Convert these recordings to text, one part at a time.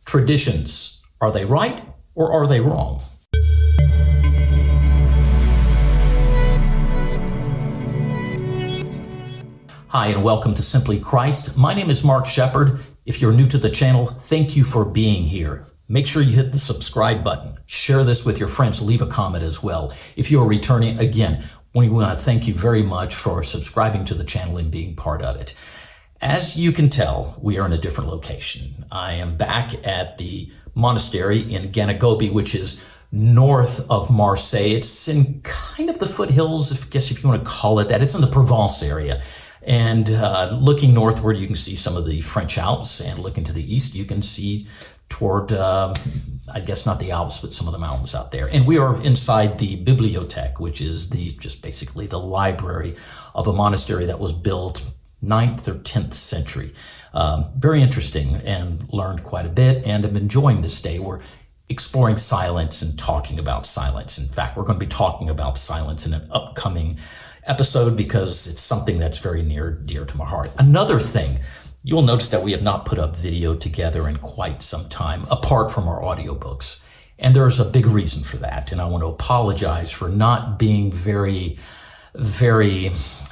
Traditions, are they right or are they wrong? Hi, and welcome to Simply Christ. My name is Mark Shepard. If you're new to the channel, thank you for being here. Make sure you hit the subscribe button. Share this with your friends. Leave a comment as well. If you're returning, again, we want to thank you very much for subscribing to the channel and being part of it. As you can tell, we are in a different location. I am back at the monastery in Ganagobi, which is north of Marseille. It's in kind of the foothills, I guess if you want to call it that. It's in the Provence area. And looking northward, you can see some of the French Alps, and looking to the east, you can see toward, I guess not the Alps, but some of the mountains out there. And we are inside the bibliothèque, which is just basically the library of a monastery that was built 9th or 10th century. Very interesting, and learned quite a bit, and I'm enjoying this day. We're exploring silence and talking about silence. In fact, we're going to be talking about silence in an upcoming episode because it's something that's very dear to my heart. Another thing, you'll notice that we have not put up video together in quite some time, apart from our audiobooks. And there's a big reason for that. And I want to apologize for not being very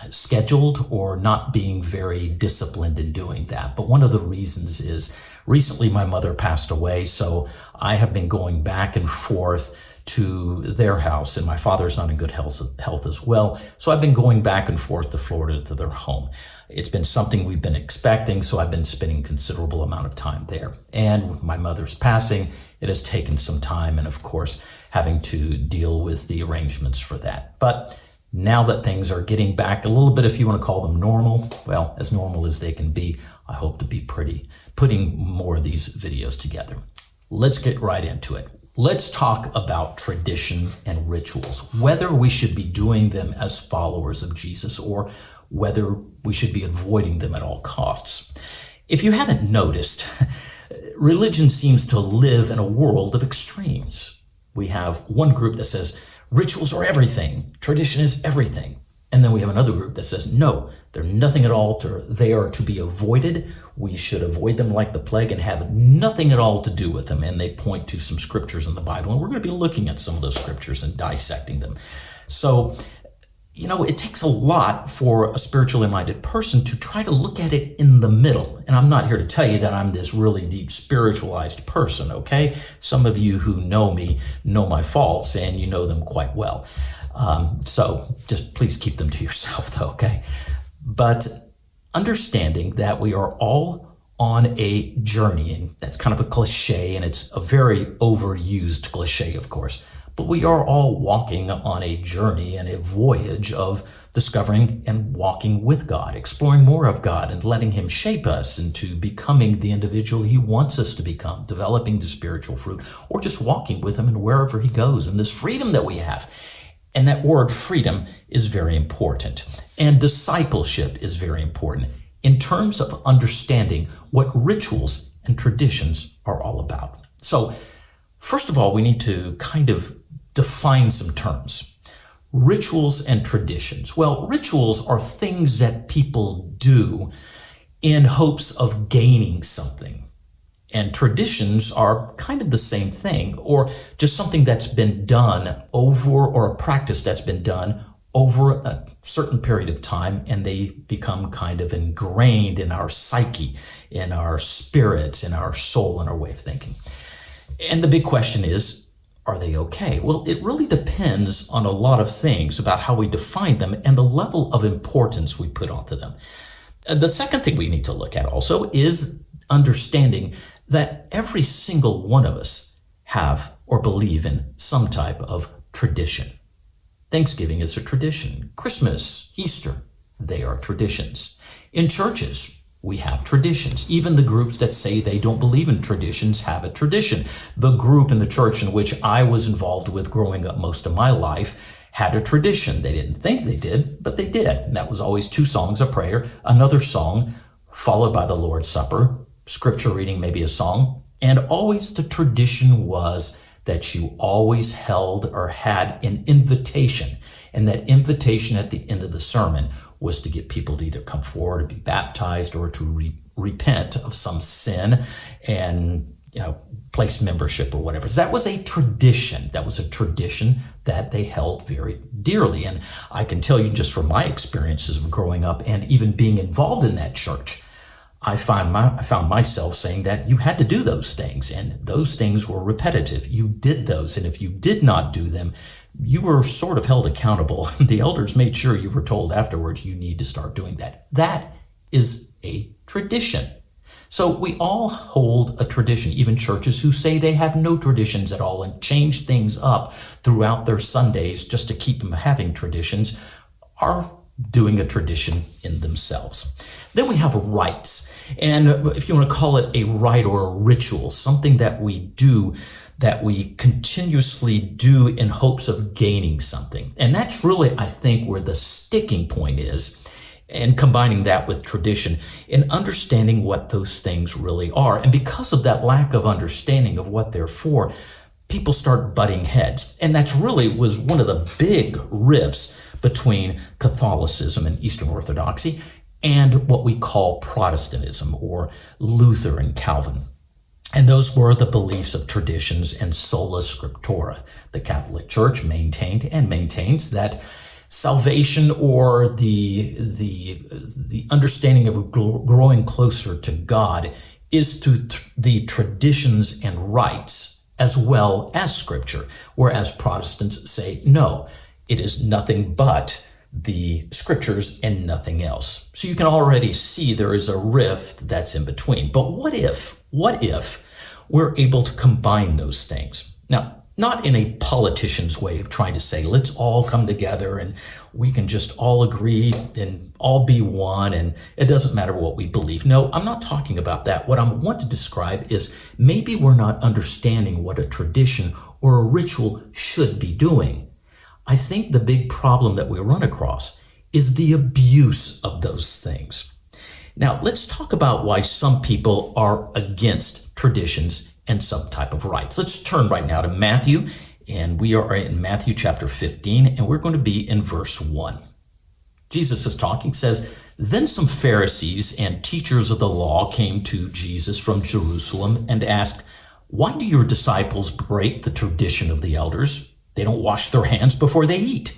scheduled or not being very disciplined in doing that. But one of the reasons is recently my mother passed away, so I have been going back and forth to their house, and my father's not in good health as well. So I've been going back and forth to Florida to their home. It's been something we've been expecting, so I've been spending a considerable amount of time there. And with my mother's passing, it has taken some time, and of course, having to deal with the arrangements for that. But now that things are getting back a little bit, if you want to call them normal, well, as normal as they can be, I hope to be putting more of these videos together. Let's get right into it. Let's talk about tradition and rituals, whether we should be doing them as followers of Jesus or whether we should be avoiding them at all costs. If you haven't noticed, religion seems to live in a world of extremes. We have one group that says rituals are everything, tradition is everything. And then we have another group that says, no, they're nothing at all. They are to be avoided. We should avoid them like the plague and have nothing at all to do with them. And they point to some scriptures in the Bible. And we're going to be looking at some of those scriptures and dissecting them. So, it takes a lot for a spiritually minded person to try to look at it in the middle. And I'm not here to tell you that I'm this really deep spiritualized person, okay? Some of you who know me know my faults, and you know them quite well. So just please keep them to yourself, though, okay? But understanding that we are all on a journey, and that's kind of a cliche, and it's a very overused cliche, of course, but we are all walking on a journey and a voyage of discovering and walking with God, exploring more of God and letting Him shape us into becoming the individual He wants us to become, developing the spiritual fruit, or just walking with Him and wherever He goes, and this freedom that we have. And that word freedom is very important. And discipleship is very important in terms of understanding what rituals and traditions are all about. So, first of all, we need to kind of define some terms. Rituals and traditions. Well, rituals are things that people do in hopes of gaining something. And traditions are kind of the same thing, or just something that's been done over, or a practice that's been done over a certain period of time, and they become kind of ingrained in our psyche, in our spirit, in our soul, in our way of thinking. And the big question is, are they okay? Well, it really depends on a lot of things about how we define them and the level of importance we put onto them. The second thing we need to look at also is understanding that every single one of us have or believe in some type of tradition. Thanksgiving is a tradition. Christmas, Easter, they are traditions. In churches, we have traditions. Even the groups that say they don't believe in traditions have a tradition. The group in the church in which I was involved with growing up most of my life had a tradition. They didn't think they did, but they did. And that was always 2 songs of prayer, another song, followed by the Lord's Supper, scripture reading, maybe a song. And always the tradition was that you always held or had an invitation. And that invitation at the end of the sermon was to get people to either come forward to be baptized or to repent of some sin and place membership or whatever. So that was a tradition. That was a tradition that they held very dearly. And I can tell you just from my experiences of growing up and even being involved in that church, I found myself saying that you had to do those things, and those things were repetitive. You did those, and if you did not do them, you were sort of held accountable. The elders made sure you were told afterwards, you need to start doing that. That is a tradition. So we all hold a tradition, even churches who say they have no traditions at all and change things up throughout their Sundays just to keep them having traditions, are doing a tradition in themselves. Then we have rites. And if you want to call it a rite or a ritual, something that we do, that we continuously do in hopes of gaining something. And that's really, I think, where the sticking point is, and combining that with tradition in understanding what those things really are. And because of that lack of understanding of what they're for, people start butting heads. And that's really was one of the big rifts between Catholicism and Eastern Orthodoxy and what we call Protestantism, or Luther and Calvin. And those were the beliefs of traditions and sola scriptura. The Catholic Church maintained and maintains that salvation, or the understanding of growing closer to God, is through the traditions and rites as well as Scripture, whereas Protestants say no, it is nothing but the Scriptures and nothing else. So you can already see there is a rift that's in between. But what if we're able to combine those things? Now, not in a politician's way of trying to say, let's all come together and we can just all agree and all be one and it doesn't matter what we believe. No, I'm not talking about that. What I want to describe is maybe we're not understanding what a tradition or a ritual should be doing. I think the big problem that we run across is the abuse of those things. Now, let's talk about why some people are against traditions and some type of rites. Let's turn right now to Matthew, and we are in Matthew chapter 15, and we're going to be in verse 1. Jesus is talking, says, "Then some Pharisees and teachers of the law came to Jesus from Jerusalem and asked, 'Why do your disciples break the tradition of the elders? They don't wash their hands before they eat.'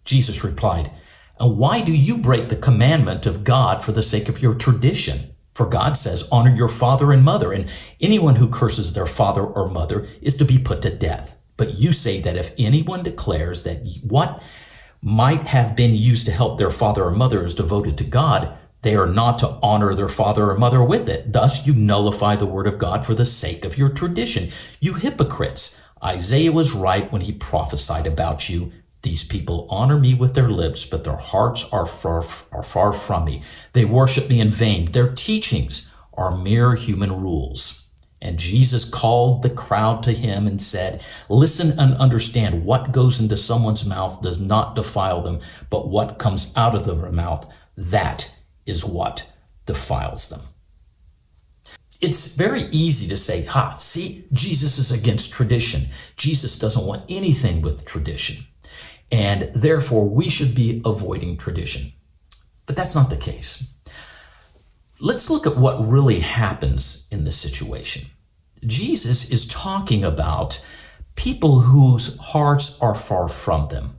Jesus replied, 'And why do you break the commandment of God for the sake of your tradition? For God says, honor your father and mother, and anyone who curses their father or mother is to be put to death. But you say that if anyone declares that what might have been used to help their father or mother is devoted to God, they are not to honor their father or mother with it. Thus you nullify the word of God for the sake of your tradition. You hypocrites! Isaiah was right when he prophesied about you. These people honor me with their lips, but their hearts are far from me. They worship me in vain. Their teachings are mere human rules." And Jesus called the crowd to him and said, "Listen and understand. What goes into someone's mouth does not defile them, but what comes out of their mouth, that is what defiles them." It's very easy to say, see, Jesus is against tradition. Jesus doesn't want anything with tradition. And therefore, we should be avoiding tradition. But that's not the case. Let's look at what really happens in this situation. Jesus is talking about people whose hearts are far from them.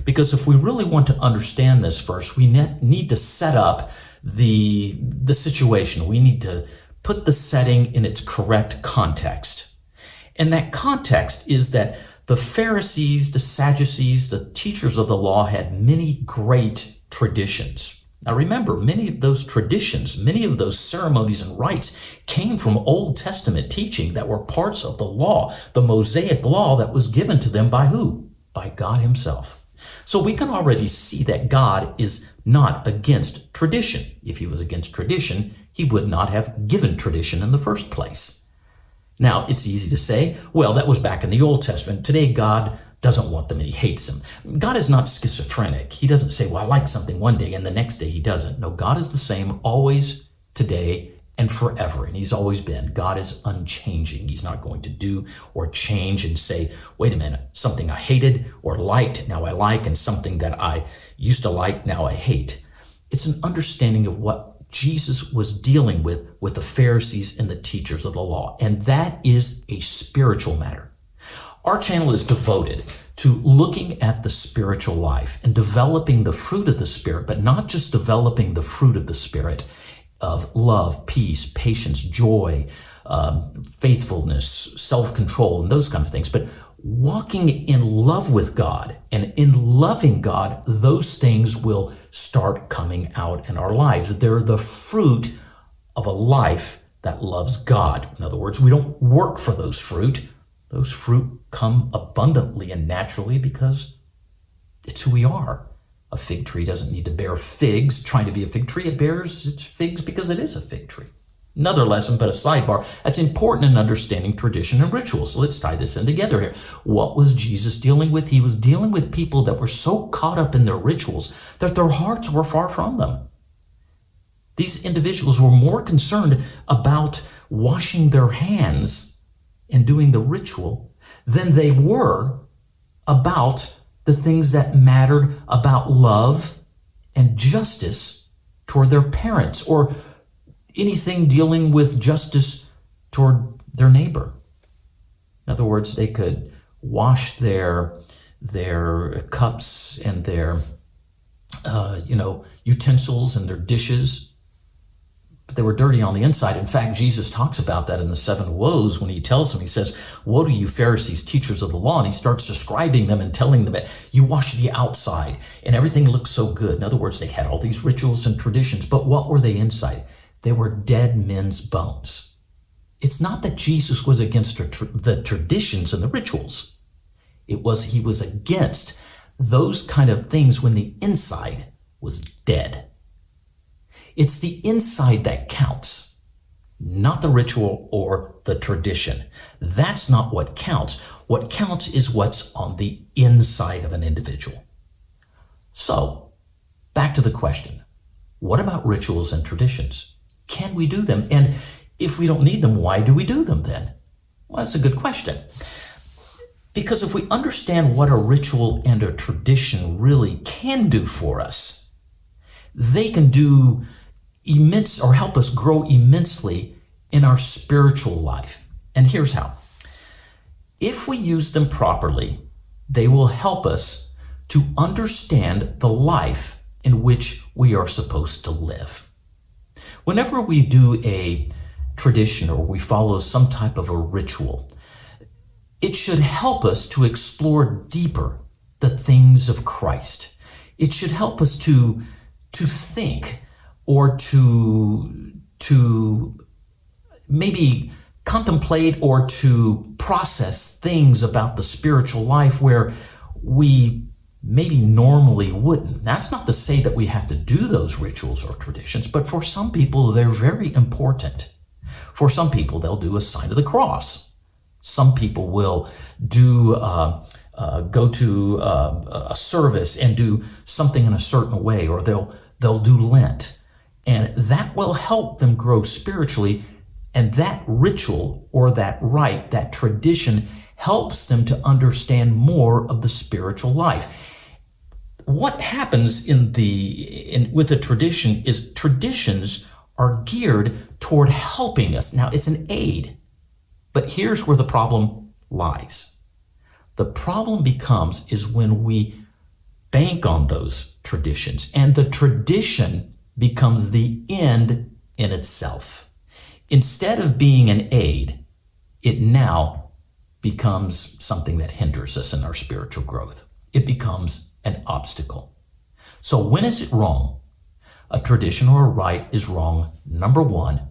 Because if we really want to understand this verse, we need to set up the situation. We need to put the setting in its correct context. And that context is that the Pharisees, the Sadducees, the teachers of the law had many great traditions. Now remember, many of those traditions, many of those ceremonies and rites came from Old Testament teaching that were parts of the law, the Mosaic law that was given to them by who? By God himself. So we can already see that God is not against tradition. If he was against tradition, he would not have given tradition in the first place. Now, it's easy to say, well, that was back in the Old Testament. Today, God doesn't want them and he hates them. God is not schizophrenic. He doesn't say, well, I like something one day and the next day he doesn't. No, God is the same always, today, and forever. And he's always been. God is unchanging. He's not going to do or change and say, wait a minute, something I hated or liked, now I like, and something that I used to like, now I hate. It's an understanding of what Jesus was dealing with the Pharisees and the teachers of the law, and that is a spiritual matter. Our channel is devoted to looking at the spiritual life and developing the fruit of the Spirit, but not just developing the fruit of the Spirit of love, peace, patience, joy, faithfulness, self-control, and those kinds of things, but walking in love with God. And in loving God, those things will start coming out in our lives. They're the fruit of a life that loves God. In other words, we don't work for those fruit. Those fruit come abundantly and naturally because it's who we are. A fig tree doesn't need to bear figs trying to be a fig tree. It bears its figs because it is a fig tree. Another lesson, but a sidebar, that's important in understanding tradition and rituals. So let's tie this in together here. What was Jesus dealing with? He was dealing with people that were so caught up in their rituals that their hearts were far from them. These individuals were more concerned about washing their hands and doing the ritual than they were about the things that mattered about love and justice toward their parents, or anything dealing with justice toward their neighbor. In other words, they could wash their cups and their utensils and their dishes, but they were dirty on the inside. In fact, Jesus talks about that in the 7 woes when he tells them, he says, "Woe to you Pharisees, teachers of the law," and he starts describing them and telling them that you wash the outside and everything looks so good. In other words, they had all these rituals and traditions, but what were they inside? They were dead men's bones. It's not that Jesus was against the traditions and the rituals. He was against those kind of things when the inside was dead. It's the inside that counts, not the ritual or the tradition. That's not what counts. What counts is what's on the inside of an individual. So, back to the question, what about rituals and traditions? Can we do them? And if we don't need them, why do we do them then? Well, that's a good question. Because if we understand what a ritual and a tradition really can do for us, they can do immense or help us grow immensely in our spiritual life. And here's how. If we use them properly, they will help us to understand the life in which we are supposed to live. Whenever we do a tradition or we follow some type of a ritual, it should help us to explore deeper the things of Christ. It should help us to think or to maybe contemplate or to process things about the spiritual life where we maybe normally wouldn't. That's not to say that we have to do those rituals or traditions, but for some people, they're very important. For some people, they'll do a sign of the cross. Some people will go to a service and do something in a certain way, or they'll do Lent. And that will help them grow spiritually. And that ritual or that rite, that tradition, helps them to understand more of the spiritual life. What happens with a tradition is traditions are geared toward helping us. Now, it's an aid, but here's where the problem lies. The problem is when we bank on those traditions, and the tradition becomes the end in itself. Instead of being an aid, it now becomes something that hinders us in our spiritual growth. It becomes an obstacle. So when is it wrong? A tradition or a rite is wrong, number one,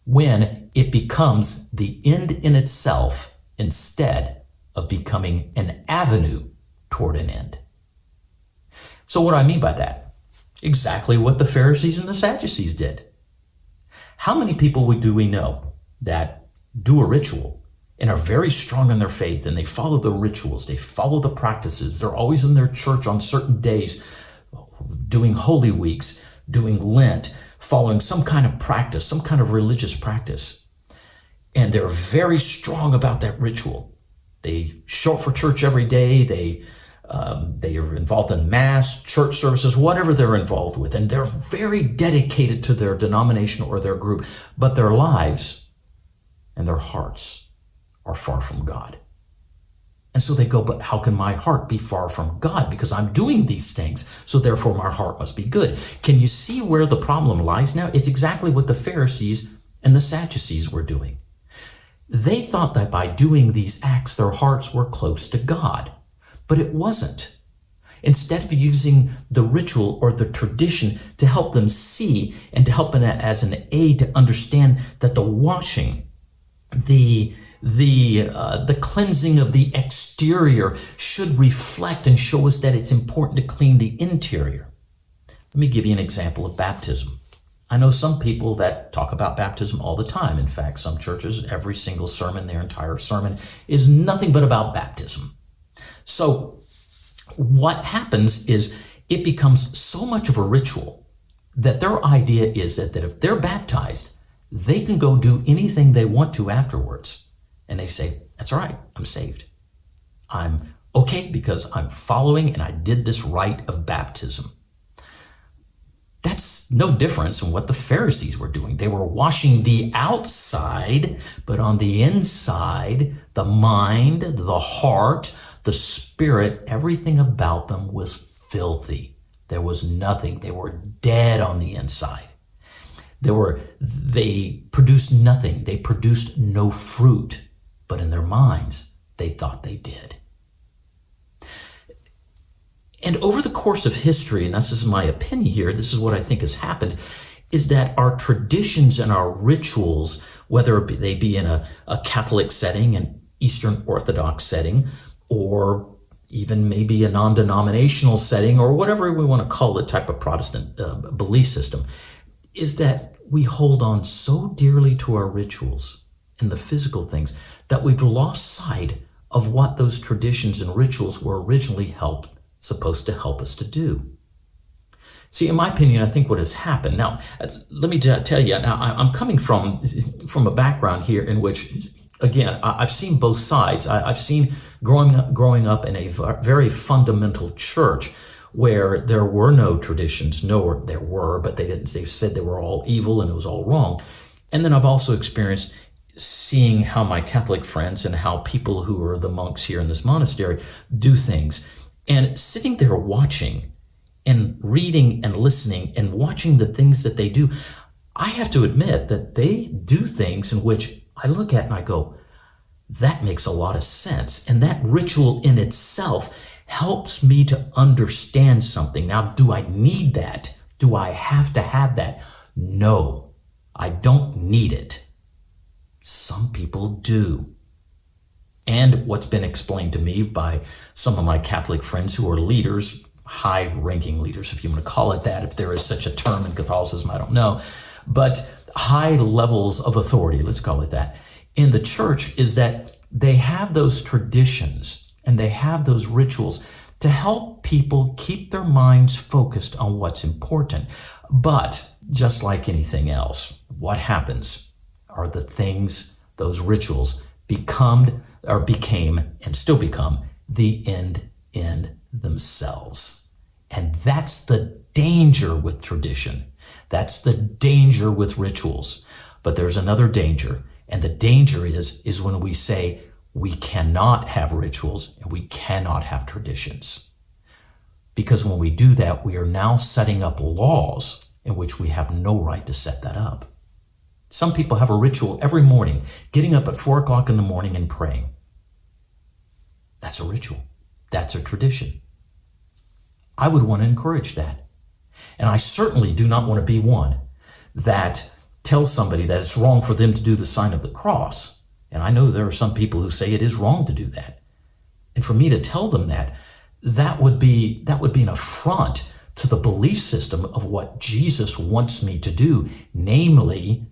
when it becomes the end in itself instead of becoming an avenue toward an end. So what do I mean by that? Exactly what the Pharisees and the Sadducees did. How many people do we know that do a ritual and are very strong in their faith, and they follow the rituals, they follow the practices, they're always in their church on certain days, doing Holy Weeks, doing Lent, following some kind of practice, some kind of religious practice, and they're very strong about that ritual. They show up for church every day, they They are involved in mass, church services, whatever they're involved with, and they're very dedicated to their denomination or their group, but their lives and their hearts are far from God. And so they go, but how can my heart be far from God? Because I'm doing these things, so therefore my heart must be good. Can you see where the problem lies now? It's exactly what the Pharisees and the Sadducees were doing. They thought that by doing these acts, their hearts were close to God, but it wasn't. Instead of using the ritual or the tradition to help them see and to help them as an aid to understand that the washing, the cleansing of the exterior should reflect and show us that it's important to clean the interior. Let me give you an example of baptism. I know some people that talk about baptism all the time. In fact, some churches, every single sermon, their entire sermon is nothing but about baptism. So what happens is it becomes so much of a ritual that their idea is that if they're baptized, they can go do anything they want to afterwards. And they say, that's all right, I'm saved. I'm okay because I'm following and I did this rite of baptism. That's no difference from what the Pharisees were doing. They were washing the outside, but on the inside, the mind, the heart, the spirit, everything about them was filthy. There was nothing. They were dead on the inside. They produced nothing. They produced no fruit. But in their minds, they thought they did. And over the course of history, and this is my opinion here, this is what I think has happened, is that our traditions and our rituals, whether they be in a Catholic setting, an Eastern Orthodox setting, or even maybe a non-denominational setting, or whatever we want to call it, type of Protestant belief system, is that we hold on so dearly to our rituals and the physical things that we've lost sight of what those traditions and rituals were originally supposed to help us to do. See, in my opinion, I think what has happened, now, let me tell you, now I'm coming from a background here in which, again, I've seen both sides. I've seen growing up in a very fundamental church where there were no traditions. No, there were, but they said they were all evil and it was all wrong. And then I've also experienced seeing how my Catholic friends and how people who are the monks here in this monastery do things. And sitting there watching and reading and listening and watching the things that they do, I have to admit that they do things in which I look at and I go, that makes a lot of sense. And that ritual in itself helps me to understand something. Now, do I need that? Do I have to have that? No, I don't need it. Some people do. And what's been explained to me by some of my Catholic friends who are leaders, high-ranking leaders, if you want to call it that, if there is such a term in Catholicism, I don't know, but high levels of authority, let's call it that, in the church, is that they have those traditions and they have those rituals to help people keep their minds focused on what's important. But just like anything else, what happens are the things, those rituals became and still become the end in themselves. And that's the danger with tradition. That's the danger with rituals. But there's another danger. And the danger is when we say we cannot have rituals and we cannot have traditions. Because when we do that, we are now setting up laws in which we have no right to set that up. Some people have a ritual every morning, getting up at 4 o'clock in the morning and praying. That's a ritual. That's a tradition. I would want to encourage that. And I certainly do not want to be one that tells somebody that it's wrong for them to do the sign of the cross. And I know there are some people who say it is wrong to do that. And for me to tell them that would be an affront to the belief system of what Jesus wants me to do, namely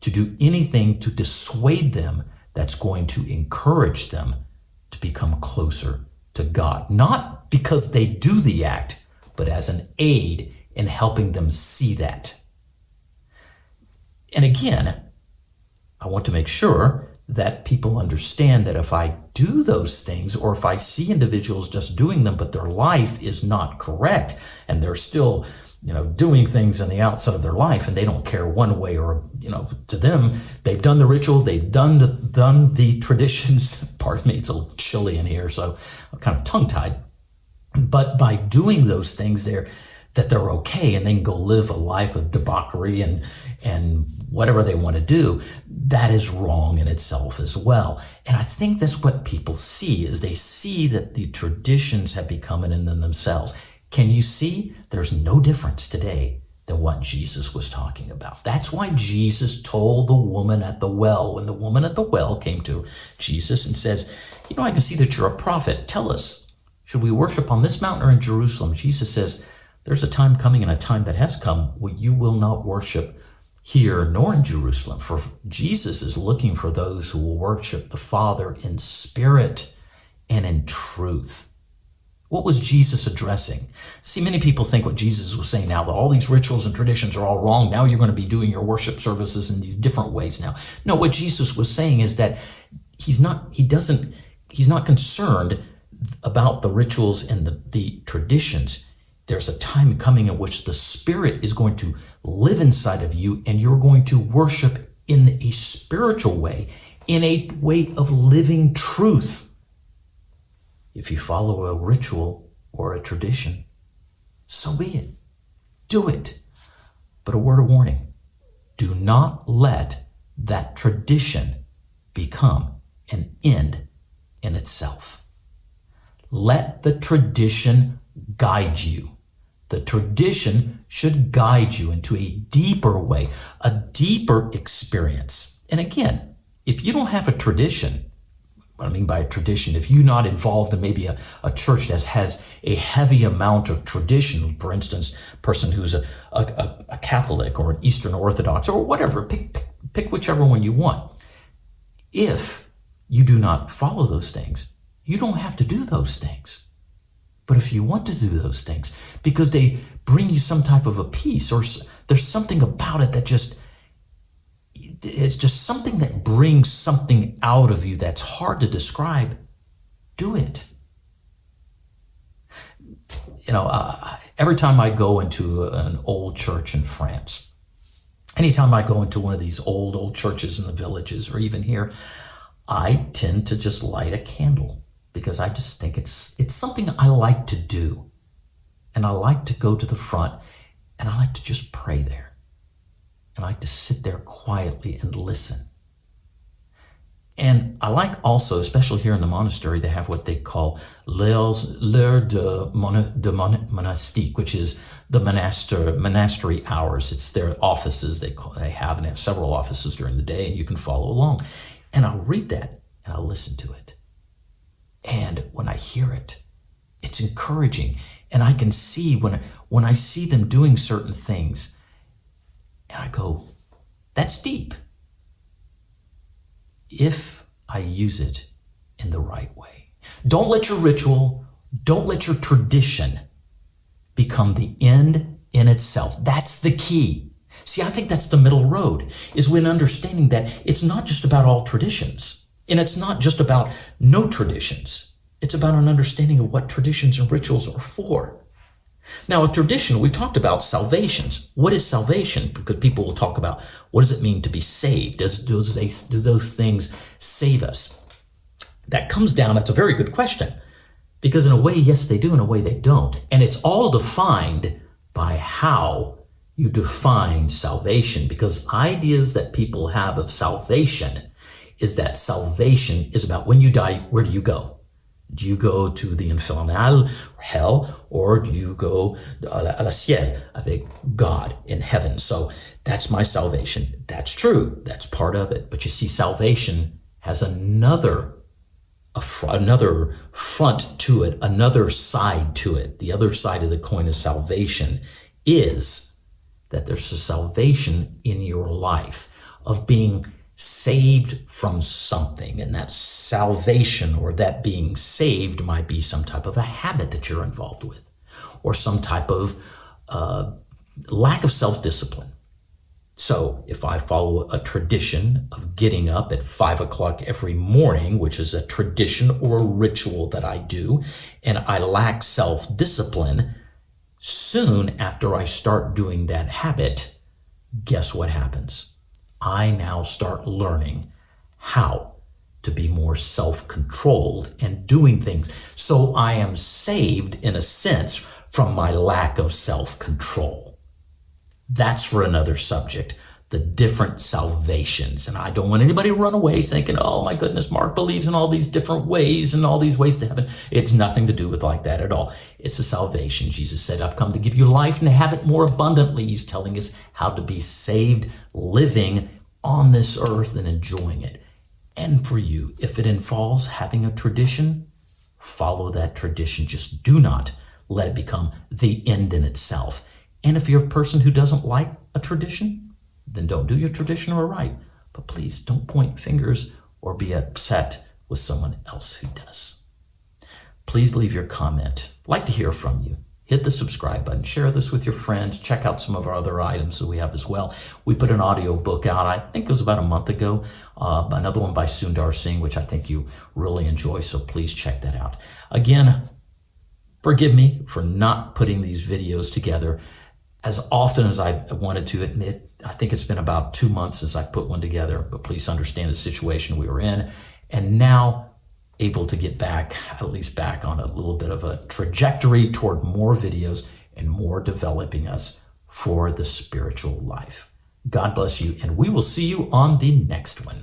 to do anything to dissuade them that's going to encourage them to become closer to God. Not because they do the act, but as an aid in helping them see that. And again, I want to make sure that people understand that if I do those things, or if I see individuals just doing them, but their life is not correct, and they're still, doing things on the outside of their life, and they don't care one way or, to them, they've done the ritual, they've done the traditions. Pardon me, it's a little chilly in here, so I'm kind of tongue-tied. But by doing those things, they're okay, and they can go live a life of debauchery and whatever they want to do. That is wrong in itself as well. And I think that's what people see, is they see that the traditions have become in themselves. Can you see? There's no difference today than what Jesus was talking about. That's why Jesus told the woman at the well, when the woman at the well came to Jesus and says, I can see that you're a prophet. Tell us, should we worship on this mountain or in Jerusalem? Jesus says, there's a time coming, and a time that has come, where you will not worship here nor in Jerusalem. For Jesus is looking for those who will worship the Father in spirit and in truth. What was Jesus addressing? See, many people think what Jesus was saying now, that all these rituals and traditions are all wrong. Now you're going to be doing your worship services in these different ways now. No, what Jesus was saying is that he's not concerned about the rituals and the traditions. There's a time coming in which the Spirit is going to live inside of you, and you're going to worship in a spiritual way, in a way of living truth. If you follow a ritual or a tradition, so be it. Do it. But a word of warning, do not let that tradition become an end in itself. Let the tradition guide you. The tradition should guide you into a deeper way, a deeper experience. And again, if you don't have a tradition, what I mean by a tradition, if you're not involved in maybe a church that has a heavy amount of tradition, for instance, a person who's a Catholic or an Eastern Orthodox or whatever, pick whichever one you want. If you do not follow those things, you don't have to do those things. But if you want to do those things because they bring you some type of a peace, or there's something about it that it's just something that brings something out of you that's hard to describe, do it. Every time I go into an old church in France, anytime I go into one of these old churches in the villages, or even here, I tend to just light a candle, because I just think it's something I like to do. And I like to go to the front, and I like to just pray there. And I like to sit there quietly and listen. And I like also, especially here in the monastery, they have what they call l'heure de monastique, which is the monastery hours. It's their offices they have several offices during the day, and you can follow along. And I'll read that, and I'll listen to it. And when I hear it, it's encouraging. And I can see when I see them doing certain things, and I go, that's deep. If I use it in the right way. Don't let your ritual, don't let your tradition become the end in itself. That's the key. See, I think that's the middle road, is when understanding that it's not just about all traditions. And it's not just about no traditions. It's about an understanding of what traditions and rituals are for. Now, a tradition, we talked about salvations. What is salvation? Because people will talk about, what does it mean to be saved? Do those things save us? That comes down, that's a very good question. Because in a way, yes, they do. In a way, they don't. And it's all defined by how you define salvation. Because ideas that people have of salvation is that salvation is about when you die, where do you go? Do you go to the infernal, hell, or do you go à la ciel, avec God in heaven? So that's my salvation. That's true. That's part of it. But you see, salvation has another front to it, another side to it. The other side of the coin of salvation is that there's a salvation in your life of being saved from something, and that salvation, or that being saved, might be some type of a habit that you're involved with, or some type of lack of self-discipline. So if I follow a tradition of getting up at 5 o'clock every morning, which is a tradition or a ritual that I do, and I lack self-discipline, soon after I start doing that habit, guess what happens? I now start learning how to be more self-controlled and doing things. So I am saved, in a sense, from my lack of self-control. That's for another subject, the different salvations. And I don't want anybody to run away thinking, oh my goodness, Mark believes in all these different ways and all these ways to heaven. It's nothing to do with like that at all. It's a salvation. Jesus said, I've come to give you life and to have it more abundantly. He's telling us how to be saved, living on this earth and enjoying it. And for you, if it involves having a tradition, follow that tradition. Just do not let it become the end in itself. And if you're a person who doesn't like a tradition, then don't do your tradition or rite. But please don't point fingers or be upset with someone else who does. Please leave your comment. I'd like to hear from you. Hit the subscribe button. Share this with your friends. Check out some of our other items that we have as well. We put an audio book out, I think it was about a month ago. Another one by Sundar Singh, which I think you really enjoy. So please check that out. Again, forgive me for not putting these videos together as often as I wanted to admit. I think it's been about 2 months since I put one together, but please understand the situation we were in. And now able to get back, at least back on a little bit of a trajectory toward more videos and more developing us for the spiritual life. God bless you, and we will see you on the next one.